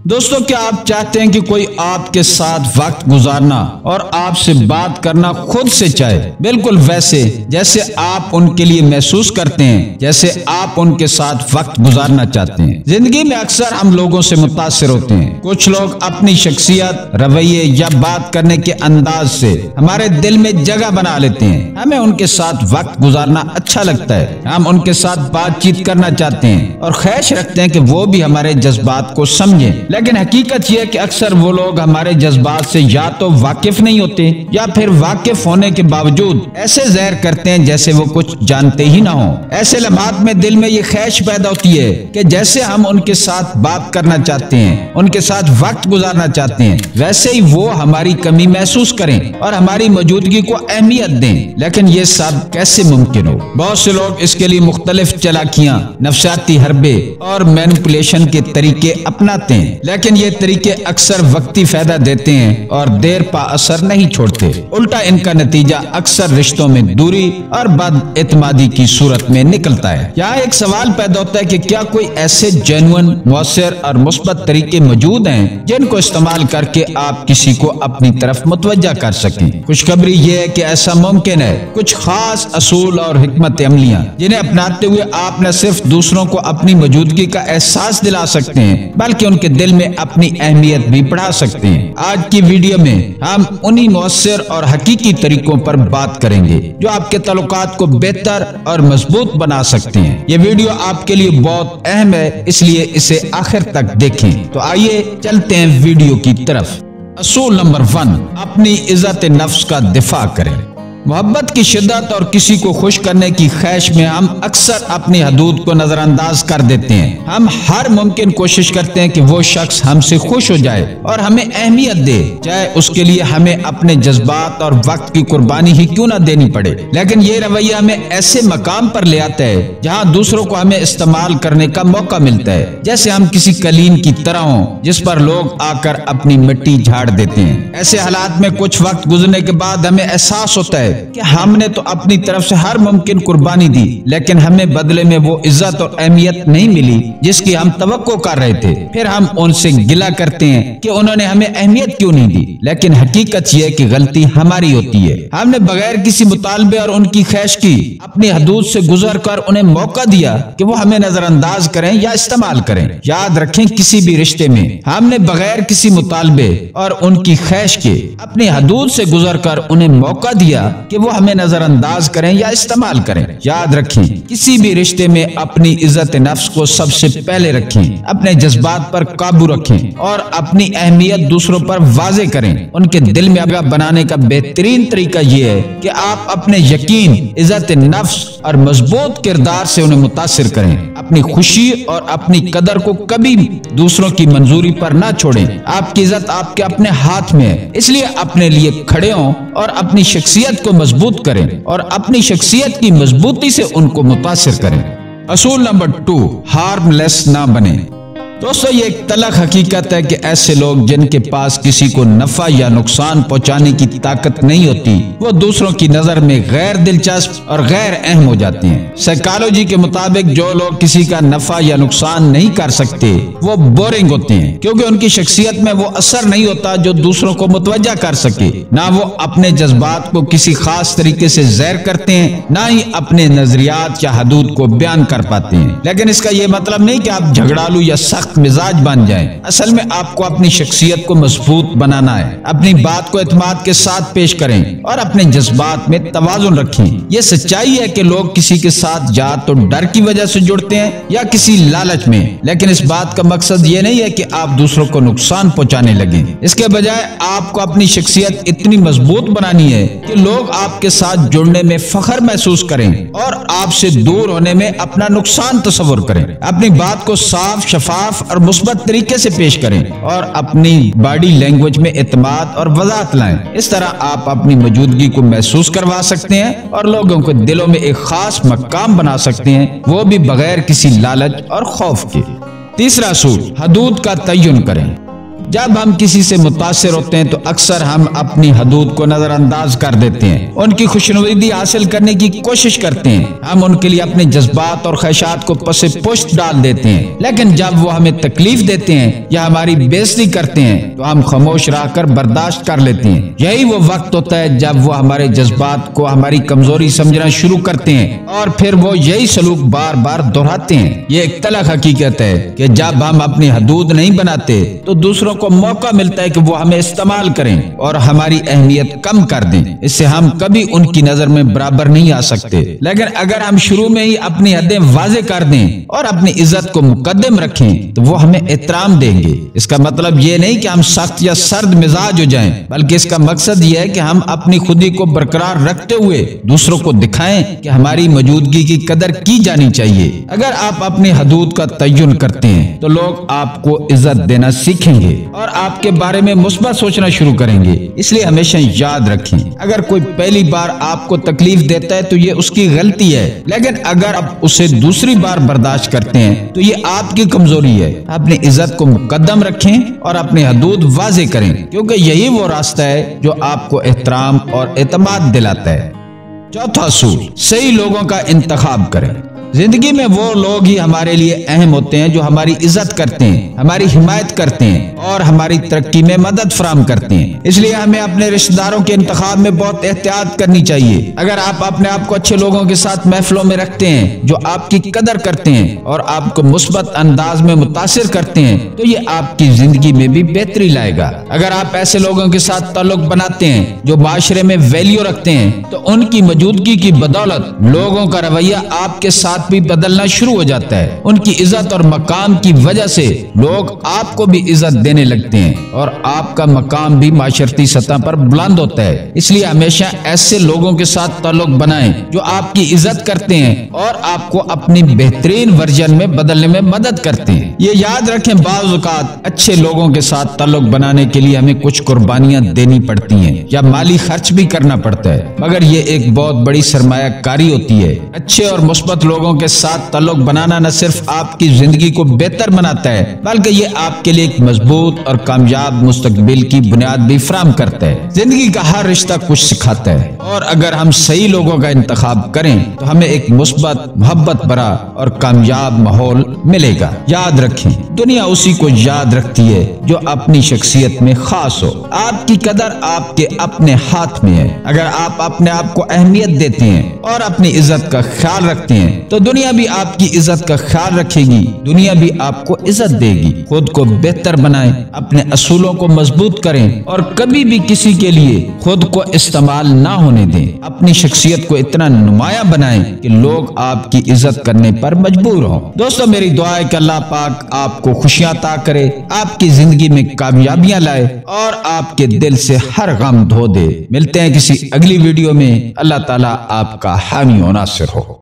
دوستو، کیا آپ چاہتے ہیں کہ کوئی آپ کے ساتھ وقت گزارنا اور آپ سے بات کرنا خود سے چاہے، بالکل ویسے جیسے آپ ان کے لیے محسوس کرتے ہیں، جیسے آپ ان کے ساتھ وقت گزارنا چاہتے ہیں؟ زندگی میں اکثر ہم لوگوں سے متاثر ہوتے ہیں۔ کچھ لوگ اپنی شخصیت، رویے یا بات کرنے کے انداز سے ہمارے دل میں جگہ بنا لیتے ہیں۔ ہمیں ان کے ساتھ وقت گزارنا اچھا لگتا ہے، ہم ان کے ساتھ بات چیت کرنا چاہتے ہیں اور خواہش رکھتے ہیں کہ وہ بھی ہمارے جذبات کو سمجھیں، لیکن حقیقت یہ ہے کہ اکثر وہ لوگ ہمارے جذبات سے یا تو واقف نہیں ہوتے یا پھر واقف ہونے کے باوجود ایسے ظاہر کرتے ہیں جیسے وہ کچھ جانتے ہی نہ ہوں۔ ایسے لمحات میں دل میں یہ خواہش پیدا ہوتی ہے کہ جیسے ہم ان کے ساتھ بات کرنا چاہتے ہیں، ان کے ساتھ وقت گزارنا چاہتے ہیں، ویسے ہی وہ ہماری کمی محسوس کریں اور ہماری موجودگی کو اہمیت دیں۔ لیکن یہ سب کیسے ممکن ہو؟ بہت سے لوگ اس کے لیے مختلف چالاکیاں، نفسیاتی حربے اور مینپولیشن کے طریقے اپناتے ہیں، لیکن یہ طریقے اکثر وقتی فائدہ دیتے ہیں اور دیر پا اثر نہیں چھوڑتے۔ الٹا ان کا نتیجہ اکثر رشتوں میں دوری اور بد اعتمادی کی صورت میں نکلتا ہے۔ یہاں ایک سوال پیدا ہوتا ہے کہ کیا کوئی ایسے جینوئن، مؤثر اور مثبت طریقے موجود ہیں جن کو استعمال کر کے آپ کسی کو اپنی طرف متوجہ کر سکیں؟ خوشخبری یہ ہے کہ ایسا ممکن ہے۔ کچھ خاص اصول اور حکمت عملیاں جنہیں اپناتے ہوئے آپ نہ صرف دوسروں کو اپنی موجودگی کا احساس دلا سکتے ہیں بلکہ ان کے دل میں اپنی اہمیت بھی بڑھا سکتے ہیں۔ آج کی ویڈیو میں ہم انہی مؤثر اور حقیقی طریقوں پر بات کریں گے جو آپ کے تعلقات کو بہتر اور مضبوط بنا سکتے ہیں۔ یہ ویڈیو آپ کے لیے بہت اہم ہے، اس لیے اسے آخر تک دیکھیں۔ تو آئیے چلتے ہیں ویڈیو کی طرف۔ اصول نمبر 1، اپنی عزت نفس کا دفاع کریں۔ محبت کی شدت اور کسی کو خوش کرنے کی خواہش میں ہم اکثر اپنی حدود کو نظر انداز کر دیتے ہیں۔ ہم ہر ممکن کوشش کرتے ہیں کہ وہ شخص ہم سے خوش ہو جائے اور ہمیں اہمیت دے، چاہے اس کے لیے ہمیں اپنے جذبات اور وقت کی قربانی ہی کیوں نہ دینی پڑے۔ لیکن یہ رویہ ہمیں ایسے مقام پر لے آتا ہے جہاں دوسروں کو ہمیں استعمال کرنے کا موقع ملتا ہے، جیسے ہم کسی کلین کی طرح ہوں جس پر لوگ آ کر اپنی مٹی جھاڑ دیتے ہیں۔ ایسے حالات میں کچھ وقت گزرنے کے بعد ہمیں احساس ہوتا ہے کہ ہم نے تو اپنی طرف سے ہر ممکن قربانی دی، لیکن ہمیں بدلے میں وہ عزت اور اہمیت نہیں ملی جس کی ہم توقع کر رہے تھے۔ پھر ہم ان سے گلہ کرتے ہیں کہ انہوں نے ہمیں اہمیت کیوں نہیں دی، لیکن حقیقت یہ ہے کہ غلطی ہماری ہوتی ہے۔ ہم نے بغیر کسی مطالبے اور ان کی خواہش کی اپنی حدود سے گزر کر انہیں موقع دیا کہ وہ ہمیں نظر انداز کریں یا استعمال کریں۔ یاد رکھیں، کسی بھی رشتے میں ہم نے بغیر کسی مطالبے اور ان کی خواہش کے اپنی حدود سے گزر کر انہیں موقع دیا کہ وہ ہمیں نظر انداز کریں یا استعمال کریں۔ یاد رکھیں، کسی بھی رشتے میں اپنی عزت نفس کو سب سے پہلے رکھیں، اپنے جذبات پر قابو رکھیں اور اپنی اہمیت دوسروں پر واضح کریں۔ ان کے دل میں جگہ بنانے کا بہترین طریقہ یہ ہے کہ آپ اپنے یقین، عزت نفس اور مضبوط کردار سے انہیں متاثر کریں۔ اپنی خوشی اور اپنی قدر کو کبھی دوسروں کی منظوری پر نہ چھوڑیں۔ آپ کی عزت آپ کے اپنے ہاتھ میں ہے، اس لیے اپنے لیے کھڑے ہوں اور اپنی شخصیت کو مضبوط کریں اور اپنی شخصیت کی مضبوطی سے ان کو متاثر کریں۔ اصول نمبر 2، ہارم لیس نہ بنیں۔ دوستو، یہ ایک تلخ حقیقت ہے کہ ایسے لوگ جن کے پاس کسی کو نفع یا نقصان پہنچانے کی طاقت نہیں ہوتی، وہ دوسروں کی نظر میں غیر دلچسپ اور غیر اہم ہو جاتے ہیں۔ سائیکالوجی کے مطابق جو لوگ کسی کا نفع یا نقصان نہیں کر سکتے وہ بورنگ ہوتے ہیں، کیونکہ ان کی شخصیت میں وہ اثر نہیں ہوتا جو دوسروں کو متوجہ کر سکے۔ نہ وہ اپنے جذبات کو کسی خاص طریقے سے ظاہر کرتے ہیں، نہ ہی اپنے نظریات یا حدود کو بیان کر پاتے ہیں۔ لیکن اس کا یہ مطلب نہیں کہ آپ جھگڑالو یا سخت مزاج بن جائیں۔ اصل میں آپ کو اپنی شخصیت کو مضبوط بنانا ہے۔ اپنی بات کو اعتماد کے ساتھ پیش کریں اور اپنے جذبات میں توازن رکھیں۔ یہ سچائی ہے کہ لوگ کسی کے ساتھ یا تو ڈر کی وجہ سے جڑتے ہیں یا کسی لالچ میں، لیکن اس بات کا مقصد یہ نہیں ہے کہ آپ دوسروں کو نقصان پہنچانے لگیں۔ اس کے بجائے آپ کو اپنی شخصیت اتنی مضبوط بنانی ہے کہ لوگ آپ کے ساتھ جڑنے میں فخر محسوس کریں اور آپ سے دور ہونے میں اپنا نقصان تصور کریں۔ اپنی بات کو صاف، شفاف اور مثبت طریقے سے پیش کریں اور اپنی باڈی لینگویج میں اعتماد اور وضاحت لائیں۔ اس طرح آپ اپنی موجودگی کو محسوس کروا سکتے ہیں اور لوگوں کے دلوں میں ایک خاص مقام بنا سکتے ہیں، وہ بھی بغیر کسی لالچ اور خوف کے۔ تیسرا اصول، حدود کا تعین کریں۔ جب ہم کسی سے متاثر ہوتے ہیں تو اکثر ہم اپنی حدود کو نظر انداز کر دیتے ہیں، ان کی خوشنودی حاصل کرنے کی کوشش کرتے ہیں، ہم ان کے لیے اپنے جذبات اور خواہشات کو پس پشت ڈال دیتے ہیں، لیکن جب وہ ہمیں تکلیف دیتے ہیں یا ہماری بےعزتی کرتے ہیں تو ہم خاموش رہ کر برداشت کر لیتے ہیں۔ یہی وہ وقت ہوتا ہے جب وہ ہمارے جذبات کو ہماری کمزوری سمجھنا شروع کرتے ہیں اور پھر وہ یہی سلوک بار بار دہراتے ہیں۔ یہ ایک تلخ حقیقت ہے کہ جب ہم اپنی حدود نہیں بناتے تو دوسروں کو موقع ملتا ہے کہ وہ ہمیں استعمال کریں اور ہماری اہمیت کم کر دیں۔ اس سے ہم کبھی ان کی نظر میں برابر نہیں آ سکتے، لیکن اگر ہم شروع میں ہی اپنی حدیں واضح کر دیں اور اپنی عزت کو مقدم رکھیں تو وہ ہمیں احترام دیں گے۔ اس کا مطلب یہ نہیں کہ ہم سخت یا سرد مزاج ہو جائیں، بلکہ اس کا مقصد یہ ہے کہ ہم اپنی خودی کو برقرار رکھتے ہوئے دوسروں کو دکھائیں کہ ہماری موجودگی کی قدر کی جانی چاہیے۔ اگر آپ اپنی حدود کا تعین کرتے ہیں تو لوگ آپ کو عزت دینا سیکھیں گے اور آپ کے بارے میں مثبت سوچنا شروع کریں گے۔ اس لیے ہمیشہ یاد رکھیں، اگر کوئی پہلی بار آپ کو تکلیف دیتا ہے تو یہ اس کی غلطی ہے، لیکن اگر آپ اسے دوسری بار برداشت کرتے ہیں تو یہ آپ کی کمزوری ہے۔ اپنی عزت کو مقدم رکھیں اور اپنی حدود واضح کریں، کیونکہ یہی وہ راستہ ہے جو آپ کو احترام اور اعتماد دلاتا ہے۔ چوتھا اصول، صحیح لوگوں کا انتخاب کریں۔ زندگی میں وہ لوگ ہی ہمارے لیے اہم ہوتے ہیں جو ہماری عزت کرتے ہیں، ہماری حمایت کرتے ہیں اور ہماری ترقی میں مدد فراہم کرتے ہیں۔ اس لیے ہمیں اپنے رشتہ داروں کے انتخاب میں بہت احتیاط کرنی چاہیے۔ اگر آپ اپنے آپ کو اچھے لوگوں کے ساتھ محفلوں میں رکھتے ہیں جو آپ کی قدر کرتے ہیں اور آپ کو مثبت انداز میں متاثر کرتے ہیں تو یہ آپ کی زندگی میں بھی بہتری لائے گا۔ اگر آپ ایسے لوگوں کے ساتھ تعلق بناتے ہیں جو معاشرے میں ویلیو رکھتے ہیں تو ان کی موجودگی کی بدولت لوگوں کا رویہ آپ کے ساتھ بھی بدلنا شروع ہو جاتا ہے۔ ان کی عزت اور مقام کی وجہ سے لوگ آپ کو بھی عزت دینے لگتے ہیں اور آپ کا مقام بھی معاشرتی سطح پر بلند ہوتا ہے۔ اس لیے ہمیشہ ایسے لوگوں کے ساتھ تعلق بنائیں جو آپ کی عزت کرتے ہیں اور آپ کو اپنی بہترین ورژن میں بدلنے میں مدد کرتے ہیں۔ یہ یاد رکھیں، بعض اوقات اچھے لوگوں کے ساتھ تعلق بنانے کے لیے ہمیں کچھ قربانیاں دینی پڑتی ہیں یا مالی خرچ بھی کرنا پڑتا ہے، مگر یہ ایک بہت بڑی سرمایہ کاری ہوتی ہے۔ اچھے اور مثبت لوگوں کے ساتھ تعلق بنانا نہ صرف آپ کی زندگی کو بہتر بناتا ہے بلکہ یہ آپ کے لیے ایک مضبوط اور کامیاب مستقبل کی بنیاد بھی فراہم کرتا ہے۔ زندگی کا ہر رشتہ کچھ سکھاتا ہے اور اگر ہم صحیح لوگوں کا انتخاب کریں تو ہمیں ایک مثبت، محبت بھرا اور کامیاب ماحول ملے گا۔ یاد رکھیں، دنیا اسی کو یاد رکھتی ہے جو اپنی شخصیت میں خاص ہو۔ آپ کی قدر آپ کے اپنے ہاتھ میں ہے۔ اگر آپ اپنے آپ کو اہمیت دیتے ہیں اور اپنی عزت کا خیال رکھتے ہیں تو دنیا بھی آپ کی عزت کا خیال رکھے گی، دنیا بھی آپ کو عزت دے گی۔ خود کو بہتر بنائیں، اپنے اصولوں کو مضبوط کریں اور کبھی بھی کسی کے لیے خود کو استعمال نہ ہونے دیں۔ اپنی شخصیت کو اتنا نمایاں بنائیں کہ لوگ آپ کی عزت کرنے پر مجبور ہوں۔ دوستو، میری دعا ہے کہ اللہ پاک آپ کو خوشیاں عطا کرے، آپ کی زندگی میں کامیابیاں لائے اور آپ کے دل سے ہر غم دھو دے۔ ملتے ہیں کسی اگلی ویڈیو میں۔ اللہ تعالیٰ آپ کا حامی و ناصر ہو۔